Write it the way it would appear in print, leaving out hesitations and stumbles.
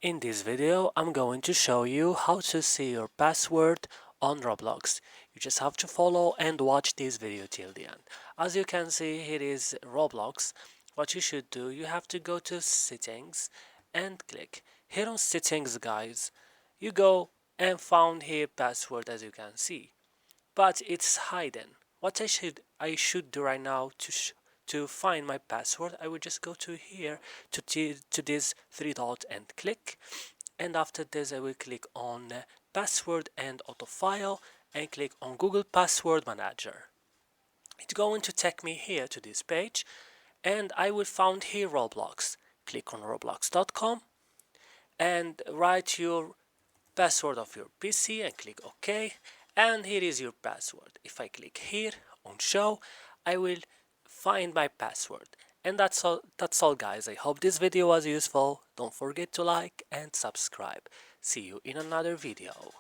In this video, I'm going to show you how to see your password on Roblox. You just have to follow and watch this video till the end. As you can see, here is Roblox. What you should do, you have to go to settings and click. Here on settings, guys, you go and found here password as you can see. But it's hidden. What I should do right now to find my password, I will just go to here to this three dot and click, and after this I will click on password and autofile and click on Google Password Manager. It's going to take me here to this page and I will find here Roblox. Click on roblox.com and write your password of your PC and click OK, and here is your password. If I click here on show, I will find my password. And that's all guys. I hope this video was useful. Don't forget to like and subscribe. See you in another video.